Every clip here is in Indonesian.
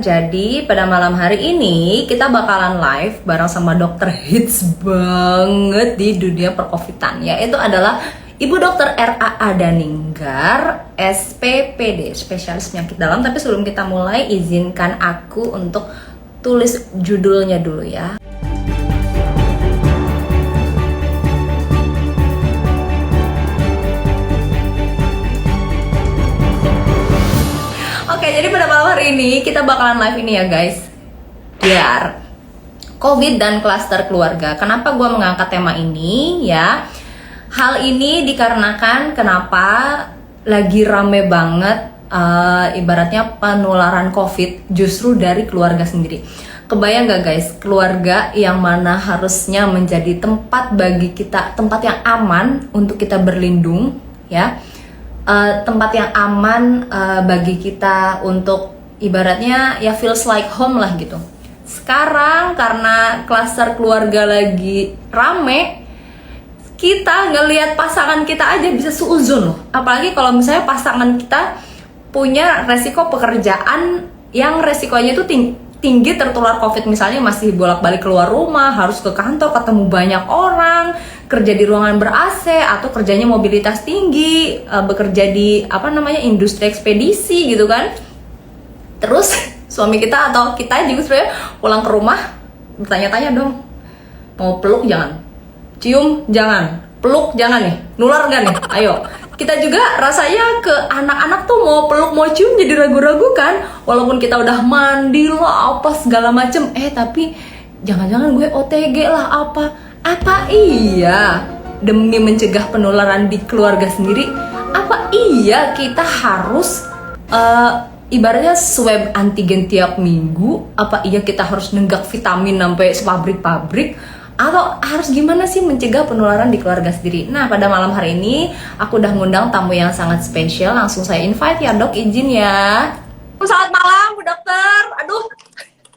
Jadi pada malam hari ini kita bakalan live bareng sama dokter hits banget di dunia perkovitan, yaitu adalah Ibu Dokter R.A.A. Daninggar, SPPD, spesialis penyakit dalam. Tapi sebelum kita mulai, izinkan aku untuk tulis judulnya dulu ya. Oke, jadi pada malam hari ini kita bakalan live ini ya guys, biar COVID dan klaster keluarga. Kenapa gue mengangkat tema ini ya? Hal ini dikarenakan kenapa lagi rame banget ibaratnya penularan COVID justru dari keluarga sendiri. Kebayang gak guys, keluarga yang mana harusnya menjadi tempat bagi kita, tempat yang aman untuk kita berlindung ya, tempat yang aman bagi kita untuk ibaratnya ya feels like home lah gitu. Sekarang karena klaster keluarga lagi rame, kita ngelihat pasangan kita aja bisa seuzon loh. Apalagi kalau misalnya pasangan kita punya resiko pekerjaan yang resikonya itu tinggi tertular COVID, misalnya masih bolak-balik keluar rumah, harus ke kantor, ketemu banyak orang, kerja di ruangan ber-AC, atau kerjanya mobilitas tinggi, bekerja di industri ekspedisi gitu kan. Terus suami kita atau kita juga sebenarnya pulang ke rumah bertanya-tanya dong, mau peluk jangan, cium jangan, peluk jangan nih, nular gak nih, ayo. Kita juga rasanya ke anak-anak tuh mau peluk mau cium jadi ragu-ragu kan, walaupun kita udah mandi lah apa segala macem, tapi jangan-jangan gue OTG lah apa iya demi mencegah penularan di keluarga sendiri, apa iya kita harus ibaratnya swab antigen tiap minggu, apa iya kita harus nenggak vitamin sampai pabrik-pabrik, atau harus gimana sih mencegah penularan di keluarga sendiri? Nah, pada malam hari ini aku udah ngundang tamu yang sangat spesial. Langsung saya invite ya dok, izin ya. Selamat malam Bu Dokter. Aduh,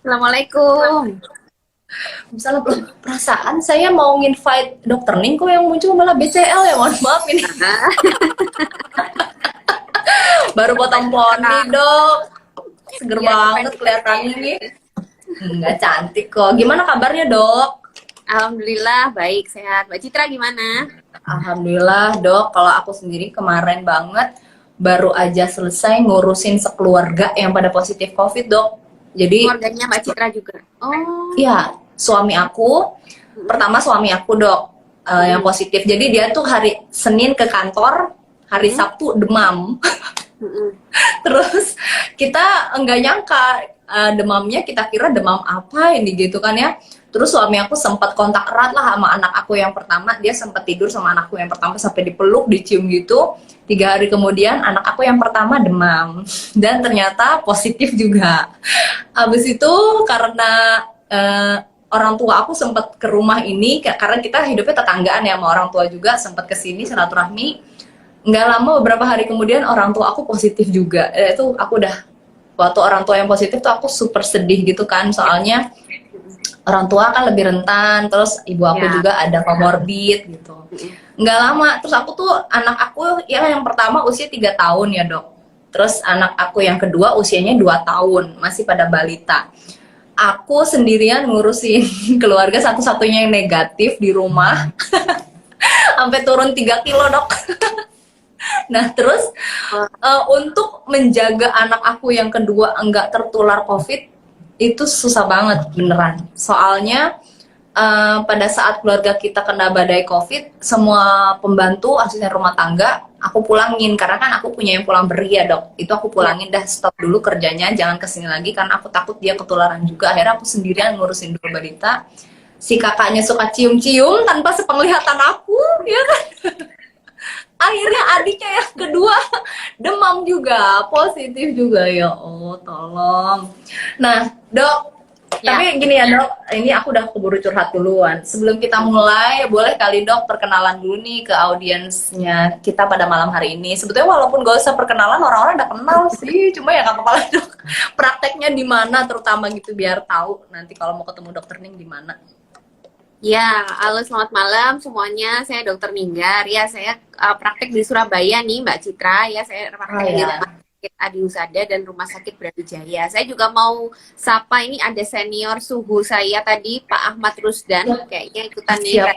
Assalamualaikum. misalnya perasaan saya mau invite Dokter Ning, kok yang muncul malah BCL ya, mohon maaf ini. Baru potong poni dok, seger banget kelihatannya nih. Enggak cantik kok. Gimana kabarnya dok? Alhamdulillah baik, sehat. Mbak Citra gimana? Alhamdulillah dok, kalau aku sendiri kemarin banget baru aja selesai ngurusin sekeluarga yang pada positif COVID dok. Jadi Keluarganya Mbak Citra juga. Oh. ya suami aku, pertama suami aku dok yang positif. Jadi dia tuh hari Senin ke kantor, hari Sabtu demam. Terus kita nggak nyangka demamnya, kita kira demam apa ini gitu kan ya. Terus suami aku sempat kontak erat lah sama anak aku yang pertama. Dia sempat tidur sama anakku yang pertama sampai dipeluk, dicium gitu. 3 hari kemudian anak aku yang pertama demam dan ternyata positif juga. Habis itu karena orang tua aku sempat ke rumah ini karena kita hidupnya tetanggaan ya sama orang tua juga, sempat kesini silaturahmi. Nggak lama beberapa hari kemudian orang tua aku positif juga. Itu aku udah, waktu orang tua yang positif tuh aku super sedih gitu kan, soalnya orang tua kan lebih rentan, terus ibu aku juga ada comorbid gitu. Nggak lama, terus aku tuh, anak aku ya yang pertama usia 3 tahun ya dok. Terus anak aku yang kedua usianya 2 tahun, masih pada balita. Aku sendirian ngurusin keluarga satu-satunya yang negatif di rumah. Sampai turun 3 kilo dok. Nah terus untuk menjaga anak aku yang kedua enggak tertular COVID, itu susah banget beneran. Soalnya pada saat keluarga kita kena badai COVID, semua pembantu, asisten rumah tangga, aku pulangin. Karena kan aku punya yang pulang beri ya dok. Itu aku pulangin, dah stop dulu kerjanya, jangan kesini lagi. Karena aku takut dia ketularan juga. Akhirnya aku sendirian ngurusin 2 balita. Si kakaknya suka cium-cium tanpa sepenglihatan aku, ya kan. Akhirnya adiknya yang kedua demam juga, positif juga, ya oh tolong. Nah dok, tapi gini ya dok, ini aku udah keburu curhat duluan. Sebelum kita mulai, boleh kali dok perkenalan dulu nih ke audiensnya kita pada malam hari ini. Sebetulnya walaupun gak usah perkenalan, orang-orang udah kenal sih, cuma ya gak apa-apa lah dok. Prakteknya di mana terutama gitu, biar tahu nanti kalau mau ketemu dokter Ning di mana. Ya, halo selamat malam semuanya. Saya Dokter Ninggar. Ya, saya praktek di Surabaya nih Mbak Citra. Ya, saya praktek di rumah sakit Sakit Adi Husada dan Rumah Sakit Brawijaya. Saya juga mau sapa, ini ada senior suhu saya tadi, Pak Ahmad Rusdan, kayaknya ikutan nih. Siap.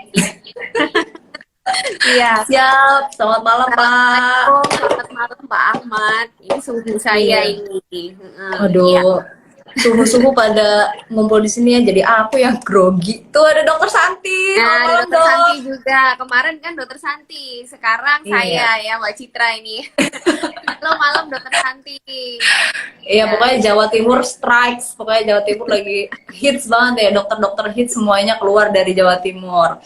Iya. Siap, selamat malam Pak. Selamat malam Pak Ahmad. Ini suhu saya ini. Waduh, Iya. suhu-suhu pada ngumpul di sini ya, jadi aku yang grogi. Tuh ada Dokter Santi. Nah, Selamat ada malam, Dokter Dok. Santi juga. Kemarin kan Dokter Santi, sekarang Iya. saya ya Mbak Citra ini. Halo malam Dokter Santi. Iya, pokoknya Jawa Timur strikes. Pokoknya Jawa Timur lagi hits banget ya, dokter-dokter hits semuanya keluar dari Jawa Timur.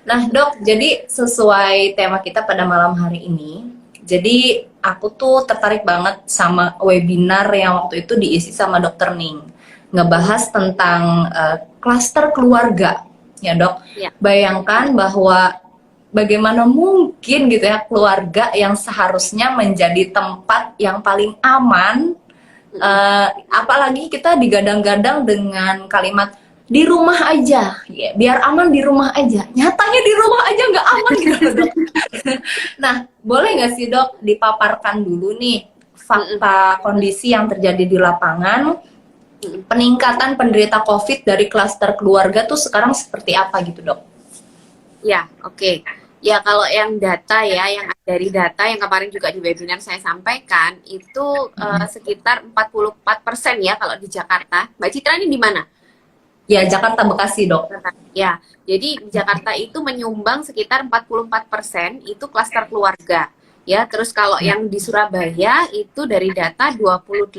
Nah, Dok, jadi sesuai tema kita pada malam hari ini, jadi aku tuh tertarik banget sama webinar yang waktu itu diisi sama Dokter Ning, ngebahas tentang klaster keluarga, ya Dok. Ya. Bayangkan bahwa bagaimana mungkin gitu ya keluarga yang seharusnya menjadi tempat yang paling aman, apalagi kita digadang-gadang dengan kalimat di rumah aja, ya, biar aman di rumah aja. Nyatanya di rumah aja nggak aman gitu loh, Dok. Nah, boleh nggak sih Dok dipaparkan dulu nih fakta kondisi yang terjadi di lapangan, peningkatan penderita COVID dari klaster keluarga tuh sekarang seperti apa gitu, Dok? Ya, oke. Ya, kalau yang data ya, yang dari data yang kemarin juga di webinar saya sampaikan, itu sekitar 44% ya kalau di Jakarta. Mbak Citra ini di mana? Ya, Jakarta Bekasi, Dok. Ya, jadi di Jakarta itu menyumbang sekitar 44% itu klaster keluarga. Ya, terus kalau yang di Surabaya itu dari data 28%.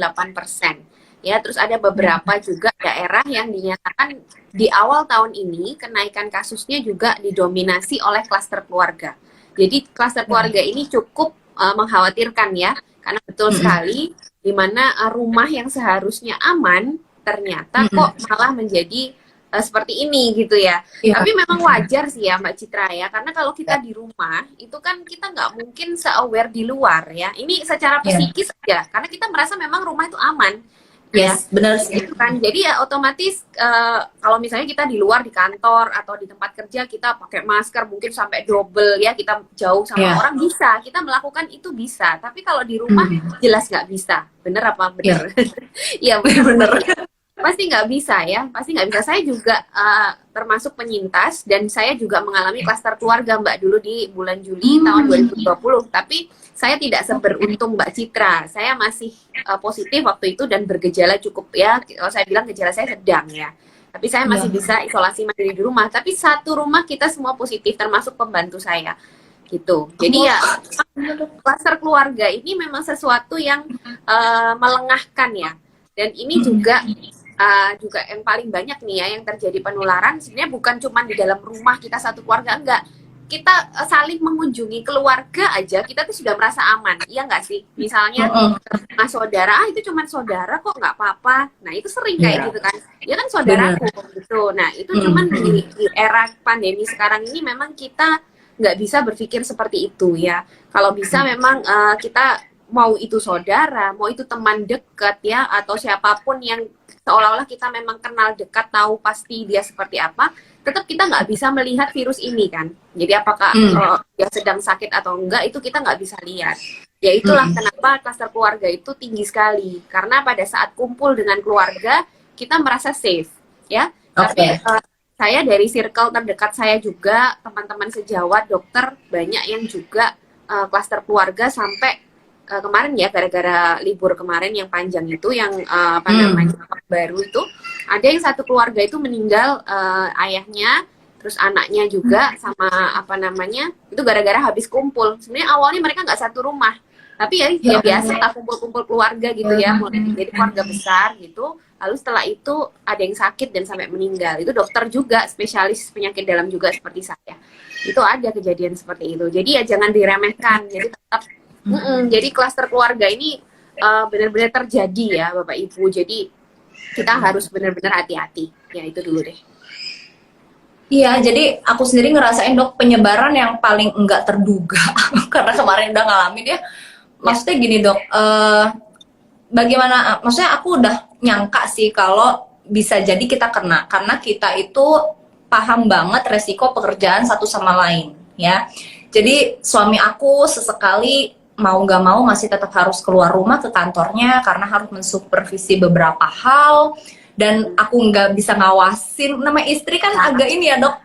Ya, terus ada beberapa juga daerah yang dinyatakan di awal tahun ini kenaikan kasusnya juga didominasi oleh klaster keluarga. Jadi klaster keluarga ini cukup mengkhawatirkan ya, karena betul sekali di mana rumah yang seharusnya aman ternyata kok malah menjadi seperti ini gitu ya. Tapi memang wajar sih ya Mbak Citra ya, karena kalau kita di rumah itu kan kita nggak mungkin se-aware di luar ya. Ini secara psikis aja, karena kita merasa memang rumah itu aman. Yes, benar sih. Gitu kan. Jadi ya otomatis kalau misalnya kita di luar di kantor atau di tempat kerja kita pakai masker mungkin sampai double ya, kita jauh sama orang bisa, kita melakukan itu bisa. Tapi kalau di rumah jelas nggak bisa. Bener apa bener? Iya bener. Pasti nggak bisa ya, pasti nggak bisa. Saya juga termasuk penyintas dan saya juga mengalami klaster keluarga Mbak dulu di bulan Juli tahun 2020. Tapi saya tidak seberuntung Mbak Citra. Saya masih positif waktu itu dan bergejala cukup ya, kalau saya bilang gejala saya sedang ya. Tapi saya masih bisa isolasi mandiri di rumah. Tapi satu rumah kita semua positif, termasuk pembantu saya. Gitu. Jadi ya klaster keluarga ini memang sesuatu yang melengahkan ya. Dan ini juga yang paling banyak nih ya yang terjadi penularan sebenarnya bukan cuma di dalam rumah kita satu keluarga, enggak, kita saling mengunjungi keluarga aja kita tuh sudah merasa aman, iya nggak sih? Misalnya sama saudara, itu cuma saudara kok nggak apa-apa, nah itu sering kayak gitu kan, ya kan saudaraku gitu. Nah itu cuman di era pandemi sekarang ini memang kita nggak bisa berpikir seperti itu ya. Kalau bisa memang kita mau itu saudara, mau itu teman dekat ya, atau siapapun yang seolah-olah kita memang kenal dekat, tahu pasti dia seperti apa, tetap kita nggak bisa melihat virus ini kan. Jadi apakah dia sedang sakit atau enggak, itu kita nggak bisa lihat. Ya itulah kenapa klaster keluarga itu tinggi sekali. Karena pada saat kumpul dengan keluarga, kita merasa safe ya. Tapi saya dari circle terdekat saya juga, teman-teman sejawat dokter, banyak yang juga klaster keluarga sampai kemarin ya, gara-gara libur kemarin yang panjang itu, yang apa namanya baru itu, ada yang satu keluarga itu meninggal, ayahnya, terus anaknya juga, sama apa namanya itu gara-gara habis kumpul. Sebenarnya awalnya mereka nggak satu rumah, tapi ya biasa lah kumpul-kumpul keluarga gitu ya, mulai jadi keluarga besar gitu. Lalu setelah itu ada yang sakit dan sampai meninggal. Itu dokter juga, spesialis penyakit dalam juga seperti saya. Itu ada kejadian seperti itu. Jadi ya jangan diremehkan. Jadi tetap jadi klaster keluarga ini benar-benar terjadi ya Bapak Ibu. Jadi kita harus benar-benar hati-hati. Ya itu dulu deh. Iya, jadi aku sendiri ngerasain Dok penyebaran yang paling enggak terduga karena kemarin udah ngalamin ya. Maksudnya gini Dok, bagaimana? Maksudnya aku udah nyangka sih kalau bisa jadi kita kena, karena kita itu paham banget resiko pekerjaan satu sama lain ya. Jadi suami aku sesekali mau nggak mau masih tetap harus keluar rumah ke kantornya karena harus mensupervisi beberapa hal, dan aku nggak bisa ngawasin. Nama istri kan agak ini ya dok,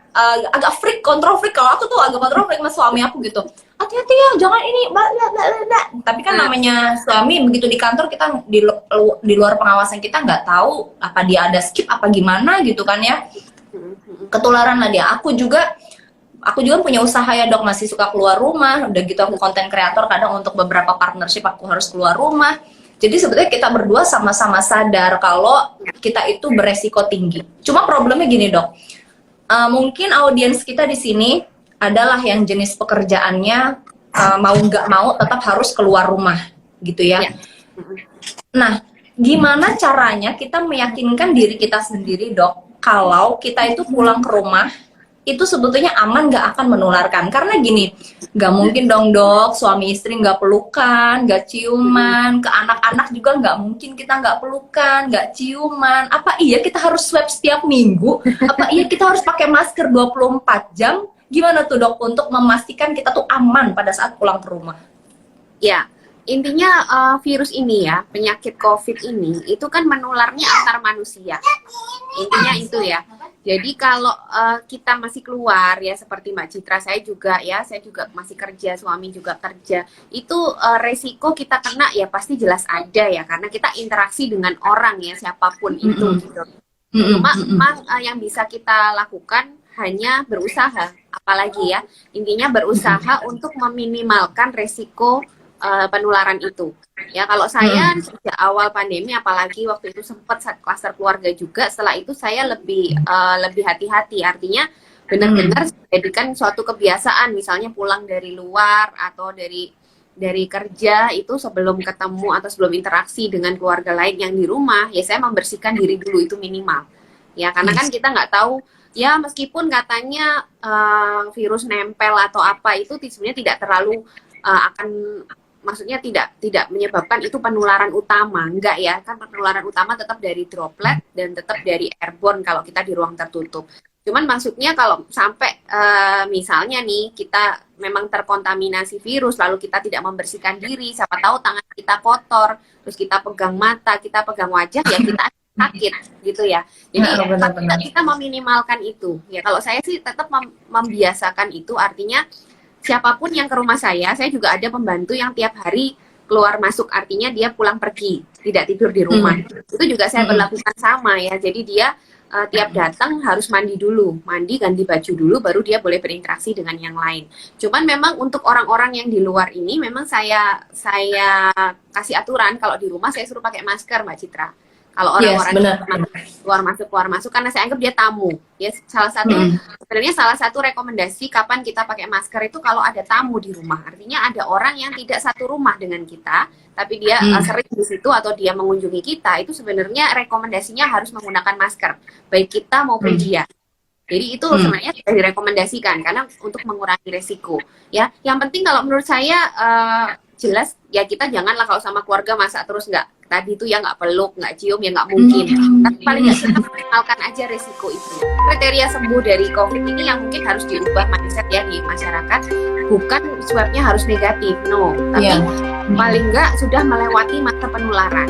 agak freak, kontrol freak. Kalau aku tuh agak kontrol freak sama suami aku gitu. Hati-hati ya, jangan ini, bla bla bla bla. Tapi kan namanya suami, begitu di kantor kita di luar pengawasan kita nggak tahu apa dia ada skip apa gimana gitu kan ya. Ketularan lah dia. Aku juga punya usaha ya dok, masih suka keluar rumah. Udah gitu aku konten kreator, kadang untuk beberapa partnership aku harus keluar rumah. Jadi sebetulnya kita berdua sama-sama sadar kalau kita itu beresiko tinggi. Cuma problemnya gini dok, mungkin audiens kita di sini adalah yang jenis pekerjaannya mau nggak mau tetap harus keluar rumah gitu ya. Nah, gimana caranya kita meyakinkan diri kita sendiri dok, kalau kita itu pulang ke rumah itu sebetulnya aman, nggak akan menularkan? Karena gini, nggak mungkin dong dok, suami istri nggak pelukan, nggak ciuman, ke anak-anak juga nggak mungkin kita nggak pelukan, nggak ciuman. Apa iya kita harus swab setiap minggu? Apa iya kita harus pakai masker 24 jam? Gimana tuh dok untuk memastikan kita tuh aman pada saat pulang ke rumah? Ya, intinya virus ini ya, penyakit COVID ini, itu kan menularnya antar manusia. Intinya itu ya. Jadi kalau kita masih keluar ya, seperti Mbak Citra, saya juga masih kerja, suami juga kerja, itu resiko kita kena ya pasti jelas ada ya, karena kita interaksi dengan orang ya, siapapun itu gitu. Memang yang bisa kita lakukan hanya berusaha, apalagi ya, intinya berusaha untuk meminimalkan resiko penularan itu. Ya kalau saya sejak awal pandemi, apalagi waktu itu sempat saat klaster keluarga juga, setelah itu saya lebih hati-hati. Artinya benar-benar jadikan suatu kebiasaan, misalnya pulang dari luar atau dari kerja itu sebelum ketemu atau sebelum interaksi dengan keluarga lain yang di rumah, ya saya membersihkan diri dulu, itu minimal. Ya karena kan kita nggak tahu ya, meskipun katanya virus nempel atau apa itu sebenarnya tidak terlalu maksudnya tidak menyebabkan itu penularan utama, enggak ya, kan penularan utama tetap dari droplet dan tetap dari airborne kalau kita di ruang tertutup. Cuman maksudnya kalau sampai misalnya nih kita memang terkontaminasi virus lalu kita tidak membersihkan diri, siapa tahu tangan kita kotor, terus kita pegang mata, kita pegang wajah, ya kita sakit gitu ya. Jadi kita meminimalkan itu. Ya kalau saya sih tetap membiasakan itu, artinya siapapun yang ke rumah saya juga ada pembantu yang tiap hari keluar masuk, artinya dia pulang pergi, tidak tidur di rumah. Itu juga saya berlakukan sama ya. Jadi dia tiap datang harus mandi dulu, ganti baju dulu, baru dia boleh berinteraksi dengan yang lain. Cuman memang untuk orang-orang yang di luar ini, memang saya kasih aturan kalau di rumah saya suruh pakai masker, Mbak Citra. Kalau orang-orang keluar masuk karena saya anggap dia tamu. Ya sebenarnya salah satu rekomendasi kapan kita pakai masker itu kalau ada tamu di rumah. Artinya ada orang yang tidak satu rumah dengan kita, tapi dia sering di situ atau dia mengunjungi kita, itu sebenarnya rekomendasinya harus menggunakan masker, baik kita maupun dia. Jadi itu sebenarnya sudah direkomendasikan karena untuk mengurangi resiko. Ya, yang penting kalau menurut saya jelas ya, kita janganlah kalau sama keluarga masa terus nggak tadi itu ya, nggak peluk, nggak cium, ya nggak mungkin. Tapi paling nggak kita minimalkan aja resiko itu. Kriteria sembuh dari COVID ini yang mungkin harus diubah mindset ya di masyarakat, bukan swabnya harus negatif, no, tapi paling nggak sudah melewati masa penularan.